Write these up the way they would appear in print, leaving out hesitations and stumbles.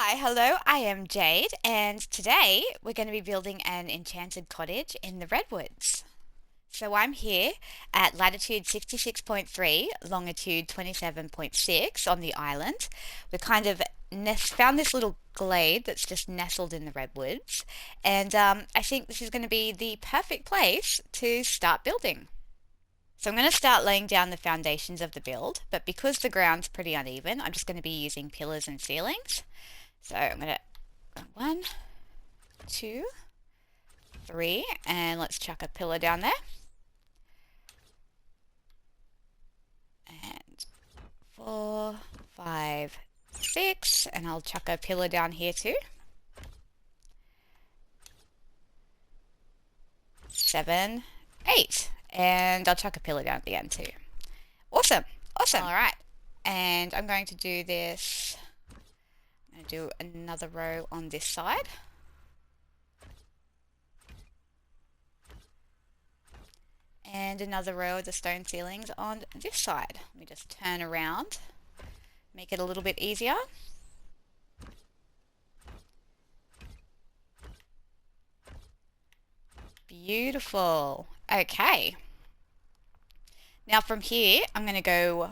Hi, hello, I am Jade, and today we're going to be building an enchanted cottage in the Redwoods. So I'm here at latitude 66.3, longitude 27.6 on the island. We kind of found this little glade that's just nestled in the Redwoods, and I think this is going to be the perfect place to start building. So I'm going to start laying down the foundations of the build, but because the ground's pretty uneven, I'm just going to be using pillars and ceilings. So I'm going to one, two, three, and let's chuck a pillar down there. And 4, 5, 6, and I'll chuck a pillar down here too. 7, 8, and I'll chuck a pillar down at the end too. Awesome, awesome. All right, and I'm going to do this. I'm going to do another row on this side. And another row of the stone ceilings on this side. Let me just turn around, make it a little bit easier. Beautiful. Okay. Now from here, I'm going to go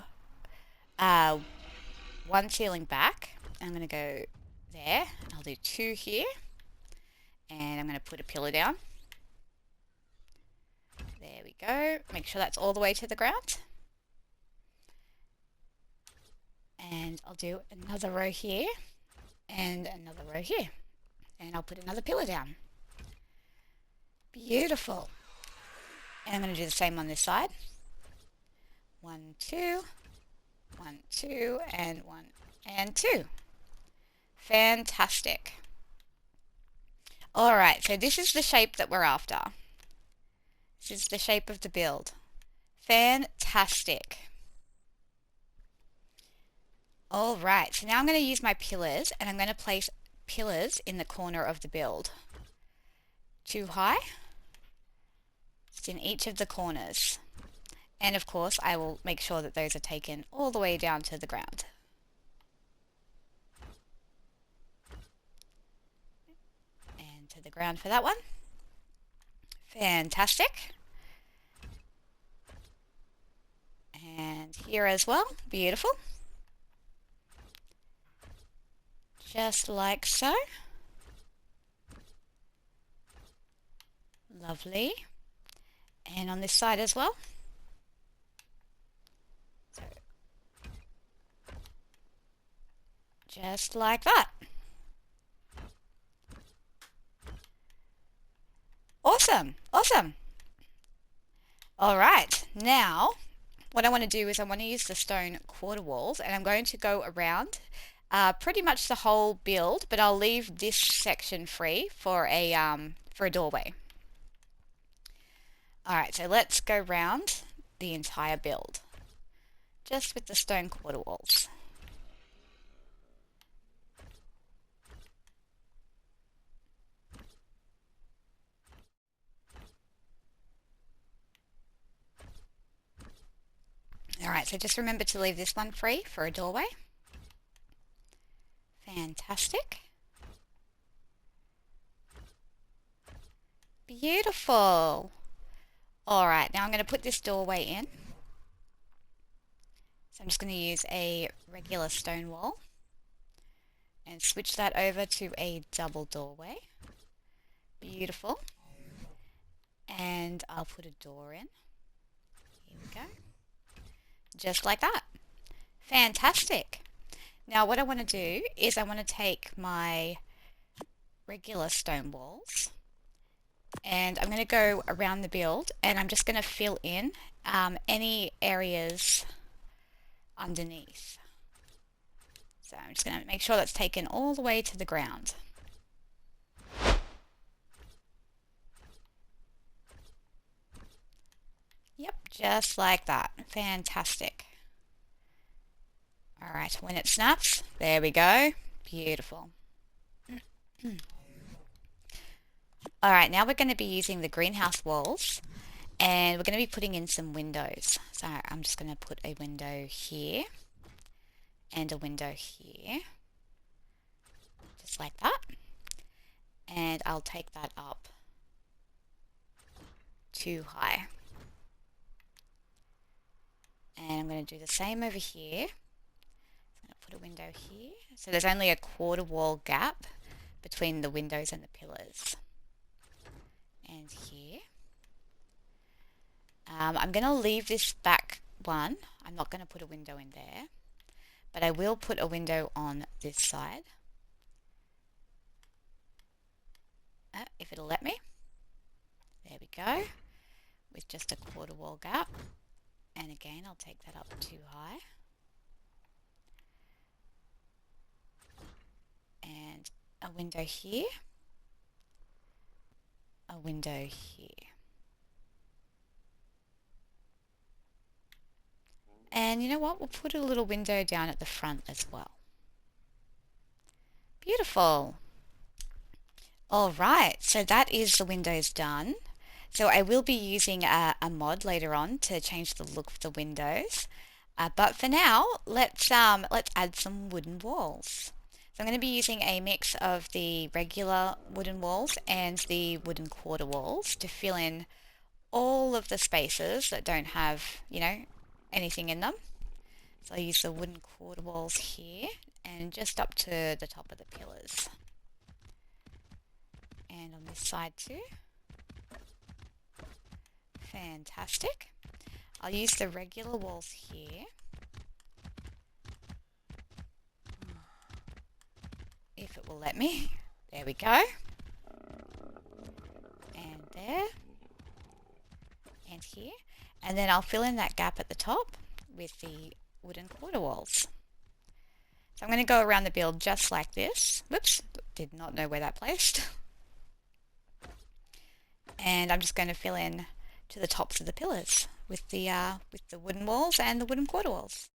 one ceiling back. I'm going to go there. I'll do 2 here. And I'm going to put a pillar down. There we go. Make sure that's all the way to the ground. And I'll do another row here and another row here. And I'll put another pillar down. Beautiful. And I'm going to do the same on this side. 1, 2, 1, 2, and 1 and 2. Fantastic. Alright, so this is the shape that we're after. This is the shape of the build. Fantastic. Alright, so now I'm going to use my pillars, and I'm going to place pillars in the corner of the build. 2 high, just in each of the corners. And of course, I will make sure that those are taken all the way down to the ground. And to the ground for that one. Fantastic. And here as well. Beautiful. Just like so. Lovely. And on this side as well. So, just like that. Awesome, awesome. All right, now what I want to do is I want to use the stone quarter walls, and I'm going to go around pretty much the whole build, but I'll leave this section free for a doorway. All right, so let's go round the entire build, just with the stone quarter walls. Alright, so just remember to leave this one free for a doorway. Fantastic. Beautiful. Alright, now I'm going to put this doorway in. So I'm just going to use a regular stone wall and switch that over to a double doorway. Beautiful. And I'll put a door in. Here we go. Just like that. Fantastic. Now what I want to do is I want to take my regular stone walls and I'm going to go around the build and I'm just going to fill in any areas underneath. So I'm just going to make sure that's taken all the way to the ground. Yep, just like that. Fantastic. Alright, when it snaps, there we go. Beautiful. Alright, now we're going to be using the greenhouse walls and we're going to be putting in some windows. So I'm just going to put a window here and a window here. just like that. And I'll take that up too high. And I'm going to do the same over here. So I'm going to put a window here. So there's only a quarter wall gap between the windows and the pillars. And here. I'm going to leave this back one. I'm not going to put a window in there, but I will put a window on this side. If it'll let me. There we go. With just a quarter wall gap. And again, I'll take that up too high. And a window here. A window here. And you know what? We'll put a little window down at the front as well. Beautiful. Alright, so that is the windows done. So I will be using a mod later on to change the look of the windows. But for now, let's add some wooden walls. So I'm going to be using a mix of the regular wooden walls and the wooden quarter walls to fill in all of the spaces that don't have, anything in them. So I'll use the wooden quarter walls here and just up to the top of the pillars. And on this side too. Fantastic. I'll use the regular walls here. If it will let me. There we go. And there. And here. And then I'll fill in that gap at the top with the wooden quarter walls. So I'm going to go around the build just like this. Whoops, did not know where that placed. And I'm just going to fill in to the tops of the pillars with the wooden walls and the wooden quarter walls.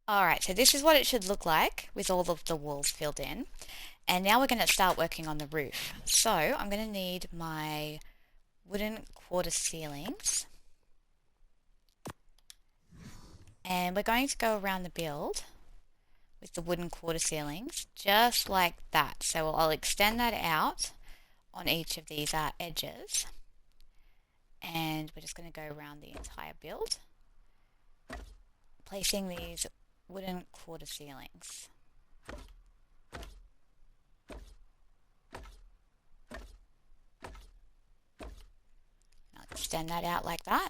Alright, so this is what it should look like with all of the walls filled in. And now we're going to start working on the roof. So I'm going to need my wooden quarter ceilings. And we're going to go around the build with the wooden quarter ceilings, just like that. So I'll extend that out on each of these edges. And we're just going to go around the entire build, placing these wooden quarter ceilings. I'll extend that out like that.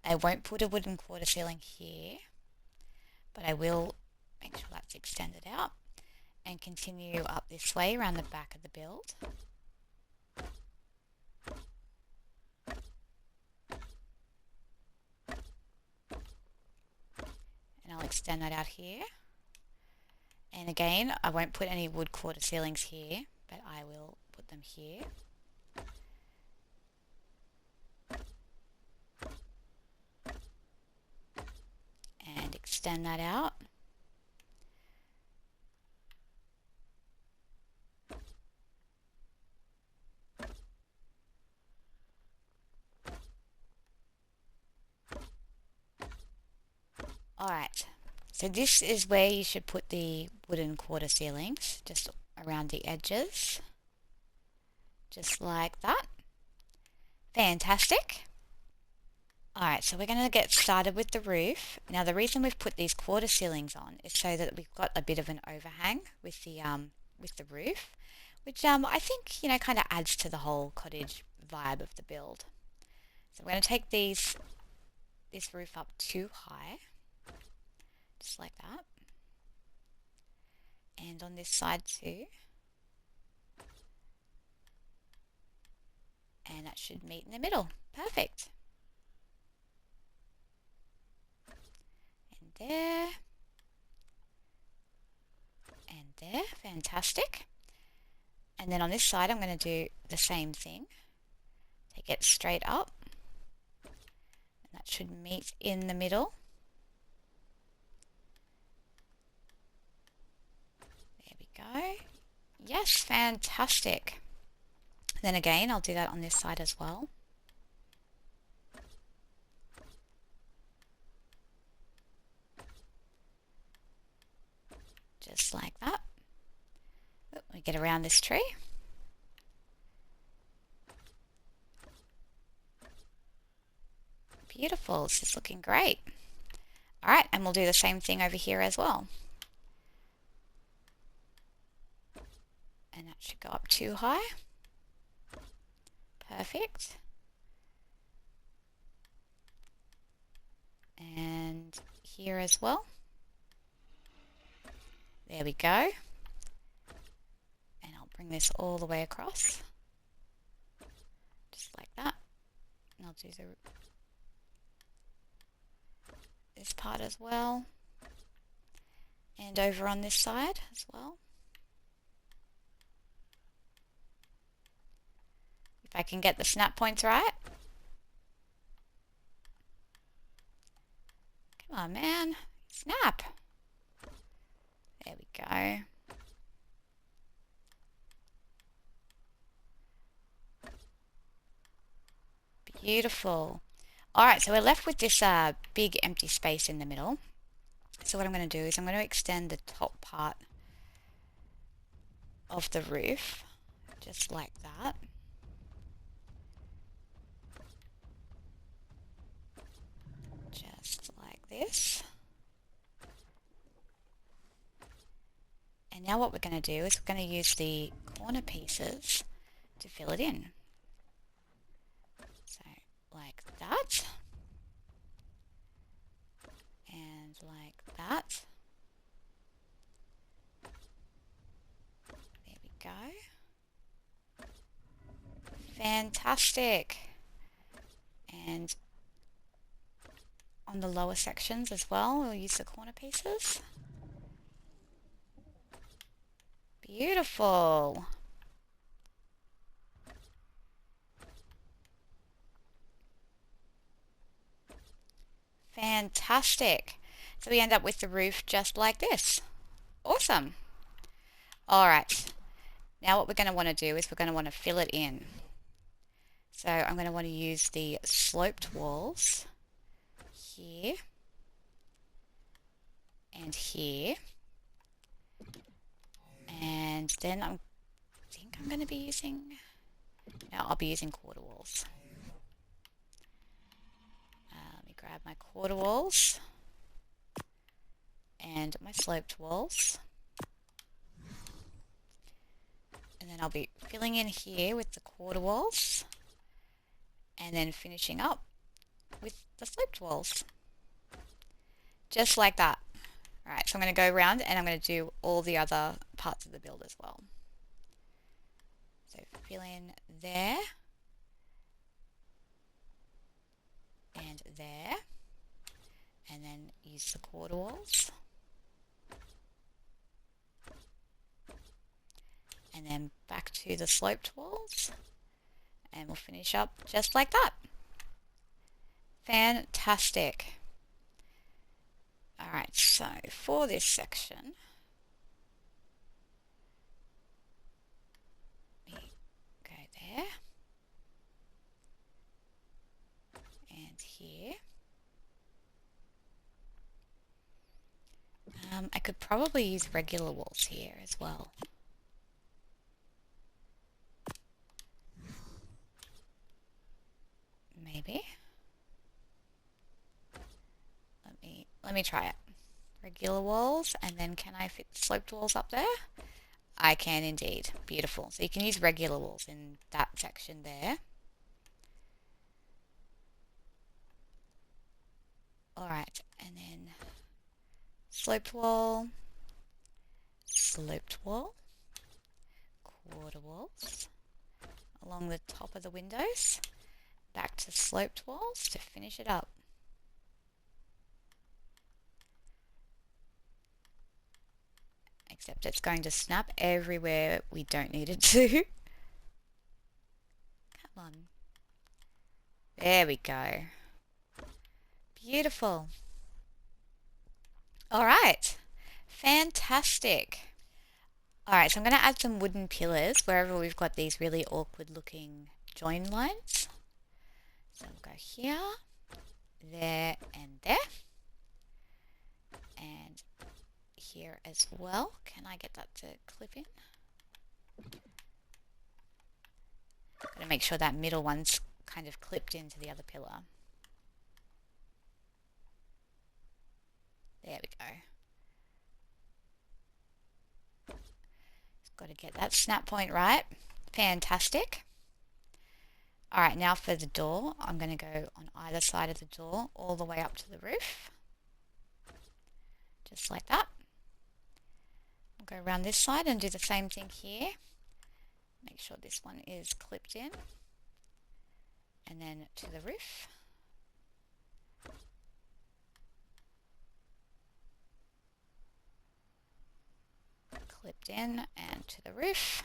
I won't put a wooden quarter ceiling here, but I will make sure that's extended out and continue up this way around the back of the build. And I'll extend that out here. And again, I won't put any wood quarter ceilings here, but I will put them here. And extend that out. Alright, so this is where you should put the wooden quarter ceilings, just around the edges, just like that. Fantastic. Alright, so we're going to get started with the roof. Now the reason we've put these quarter ceilings on is so that we've got a bit of an overhang with the roof, which I think kind of adds to the whole cottage vibe of the build. So I'm going to take this roof up too high, just like that. And on this side too. And that should meet in the middle. Perfect. And there. And there. Fantastic. And then on this side I'm going to do the same thing. Take it straight up. And that should meet in the middle. There we go. Yes, fantastic. Then again, I'll do that on this side as well. Just like that. We get around this tree. Beautiful, this is looking great. Alright, and we'll do the same thing over here as well. And that should go up too high. Perfect. And here as well. There we go. And I'll bring this all the way across. Just like that. And I'll do this part as well. And over on this side as well. If I can get the snap points right. Come on, man. Snap. There we go. Beautiful. Alright, so we're left with this big empty space in the middle. So what I'm going to do is I'm going to extend the top part of the roof, just like that. Just like this. And now what we're going to do is we're going to use the corner pieces to fill it in. So, like that. And like that. There we go. Fantastic. And on the lower sections as well, we'll use the corner pieces. Beautiful. Fantastic. So we end up with the roof just like this. Awesome. Alright. Now what we're going to want to do is we're going to want to fill it in. So I'm going to want to use the sloped walls here and here. And then I think I'm going to be using, no, I'll be using quarter walls. Let me grab my quarter walls and my sloped walls. And then I'll be filling in here with the quarter walls and then finishing up with the sloped walls. Just like that. Alright, so I'm going to go around and I'm going to do all the other parts of the build as well. So fill in there and there, and then use the quarter walls, and then back to the sloped walls, and we'll finish up just like that. Fantastic. Alright, so for this section, we go there, and here. I could probably use regular walls here as well. Maybe. Let me try it. Regular walls, and then can I fit sloped walls up there? I can indeed. Beautiful. So you can use regular walls in that section there. Alright, and then sloped wall, quarter walls, along the top of the windows, back to sloped walls to finish it up. Except it's going to snap everywhere we don't need it to. Come on. There we go. Beautiful. Alright. Fantastic. Alright, so I'm going to add some wooden pillars wherever we've got these really awkward looking join lines. So we'll go here, there, and there. And here as well. Can I get that to clip in? Got to make sure that middle one's kind of clipped into the other pillar. There we go. Just got to get that snap point right. Fantastic. Alright, now for the door, I'm going to go on either side of the door all the way up to the roof. Just like that. We'll go around this side and do the same thing here. Make sure this one is clipped in. And then to the roof. Clipped in and to the roof.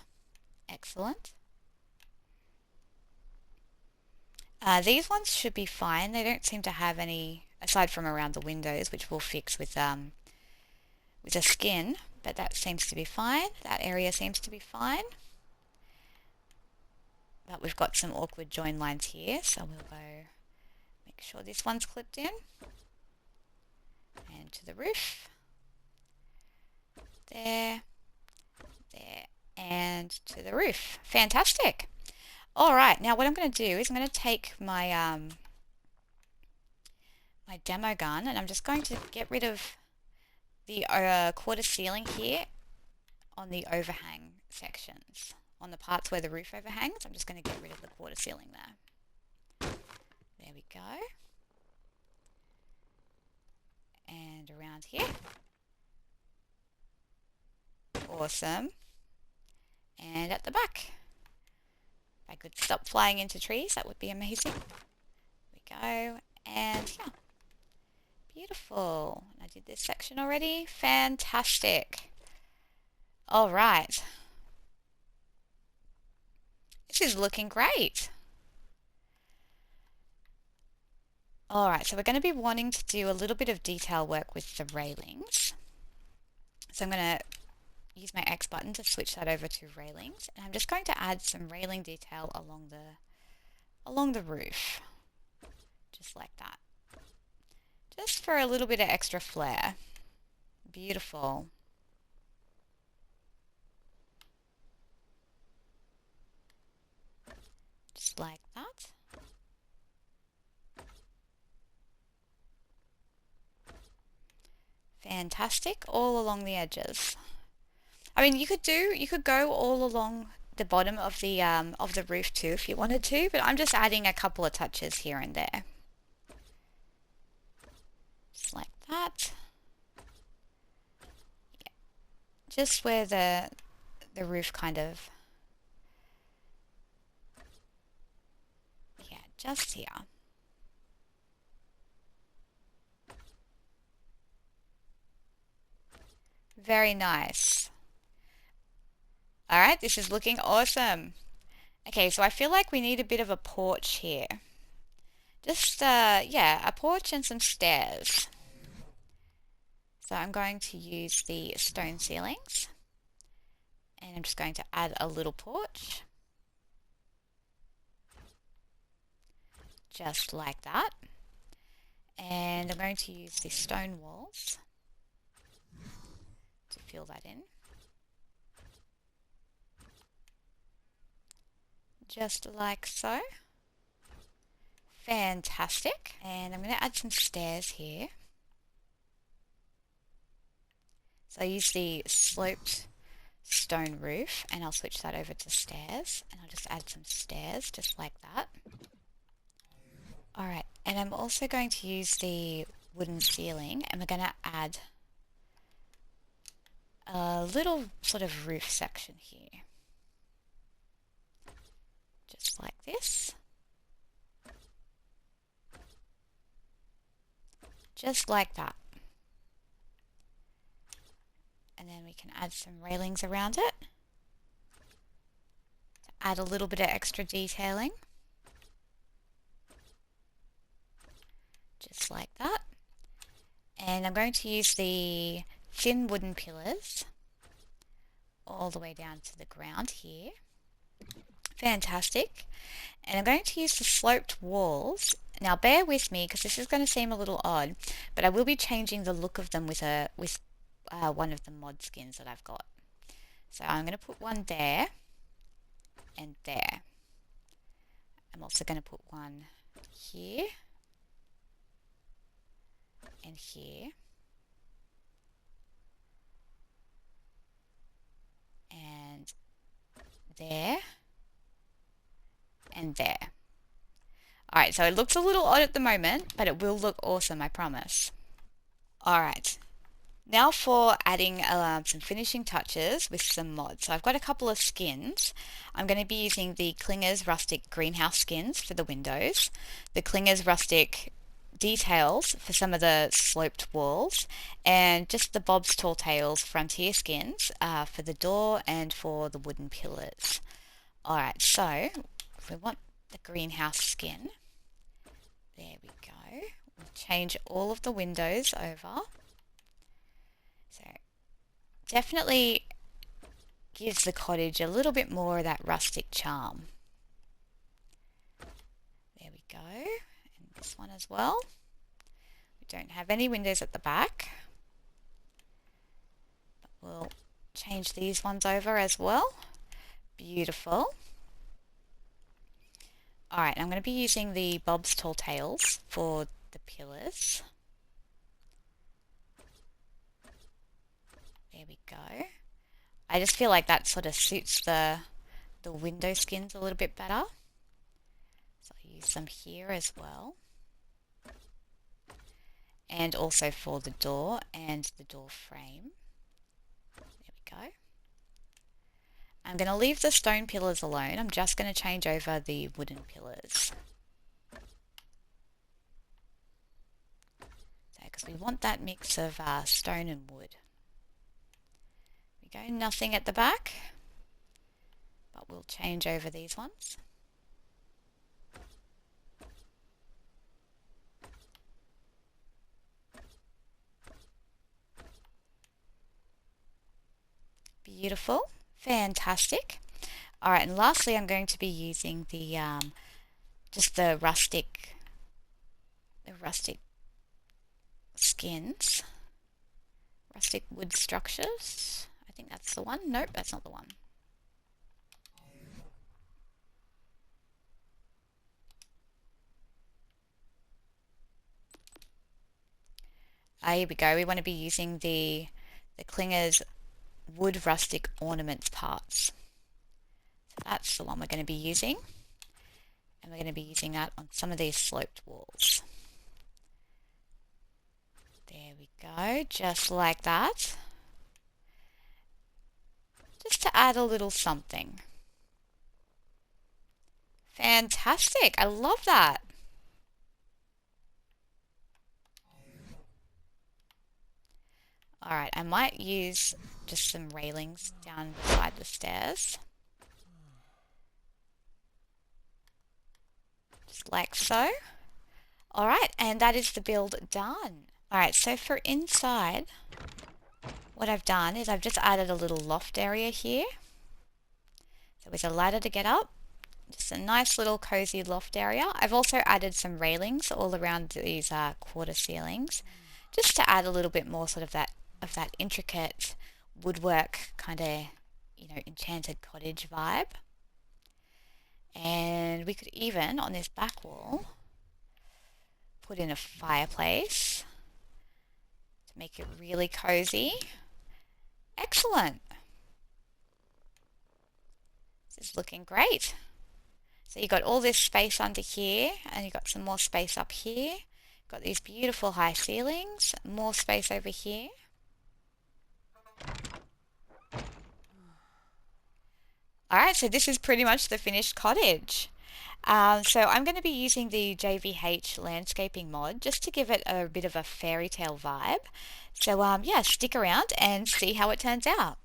Excellent. These ones should be fine. They don't seem to have any, aside from around the windows, which we'll fix with a skin, but that seems to be fine. That area seems to be fine. But we've got some awkward join lines here, so we'll go make sure this one's clipped in. And to the roof. There, and to the roof. Fantastic. Alright, now what I'm going to do is I'm going to take my my demo gun and I'm just going to get rid of the quarter ceiling here on the overhang sections. On the parts where the roof overhangs, I'm just going to get rid of the quarter ceiling there. There we go. And around here. Awesome. And at the back. If I could stop flying into trees, that would be amazing. There we go. And yeah. Beautiful. I did this section already. Fantastic. All right. This is looking great. All right, so we're going to be wanting to do a little bit of detail work with the railings. So I'm going to use my X button to switch that over to railings, and I'm just going to add some railing detail along the roof, just like that, just for a little bit of extra flair. Beautiful. Just like that. Fantastic, all along the edges. I mean, you could go all along the bottom of the roof too if you wanted to, but I'm just adding a couple of touches here and there. Just like that. Yeah. Just where the roof kind of, yeah, just here. Very nice. Alright, this is looking awesome. Okay, so I feel like we need a bit of a porch here. Just, yeah, a porch and some stairs. So I'm going to use the stone ceilings. And I'm just going to add a little porch. Just like that. And I'm going to use the stone walls to fill that in. Just like so. Fantastic. And I'm going to add some stairs here. So I use the sloped stone roof and I'll switch that over to stairs and I'll just add some stairs just like that. Alright, and I'm also going to use the wooden ceiling, and we're going to add a little sort of roof section here. Just like this. Just like that. And then we can add some railings around it to add a little bit of extra detailing. Just like that. And I'm going to use the thin wooden pillars all the way down to the ground here. Fantastic. And I'm going to use the sloped walls. Now bear with me because this is going to seem a little odd, but I will be changing the look of them with one of the mod skins that I've got. So I'm going to put one there and there. I'm also going to put one here and here and there and there. Alright, so it looks a little odd at the moment, but it will look awesome, I promise. Alright, now for adding some finishing touches with some mods. So I've got a couple of skins. I'm going to be using the Klingers Rustic greenhouse skins for the windows, the Klingers Rustic details for some of the sloped walls, and just the Bob's Tall Tales frontier skins for the door and for the wooden pillars. Alright, so if we want the greenhouse skin, there we go. We'll change all of the windows over. So definitely gives the cottage a little bit more of that rustic charm. There we go. And this one as well. We don't have any windows at the back, but we'll change these ones over as well. Beautiful. Alright, I'm going to be using the Bob's Tall Tales for the pillars. There we go. I just feel like that sort of suits the window skins a little bit better. So I'll use them here as well. And also for the door and the door frame. There we go. I'm going to leave the stone pillars alone. I'm just going to change over the wooden pillars. Because we want that mix of stone and wood. There we go, nothing at the back, but we'll change over these ones. Beautiful. Fantastic. Alright, and lastly I'm going to be using the just the rustic skins. Rustic wood structures. I think that's the one. Nope, that's not the one. Here we go. We want to be using the Klingers wood rustic ornaments parts. So that's the one we're going to be using, and we're going to be using that on some of these sloped walls. There we go, just like that. Just to add a little something. Fantastic, I love that. Alright, I might use just some railings down beside the stairs. Just like so. Alright, and that is the build done. Alright, so for inside, what I've done is I've just added a little loft area here. So with a ladder to get up, just a nice little cozy loft area. I've also added some railings all around these quarter ceilings, just to add a little bit more sort of that intricate woodwork kind of, you know, enchanted cottage vibe. And we could even, on this back wall, put in a fireplace to make it really cozy. Excellent. This is looking great. So you've got all this space under here, and you've got some more space up here. Got these beautiful high ceilings, more space over here. Alright, so this is pretty much the finished cottage. So I'm going to be using the JVH Landscaping Mod just to give it a bit of a fairy tale vibe. So yeah, stick around and see how it turns out.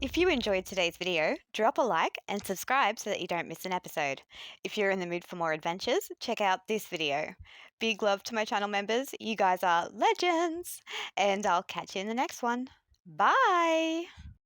If you enjoyed today's video, drop a like and subscribe so that you don't miss an episode. If you're in the mood for more adventures, check out this video. Big love to my channel members, you guys are legends! And I'll catch you in the next one. Bye!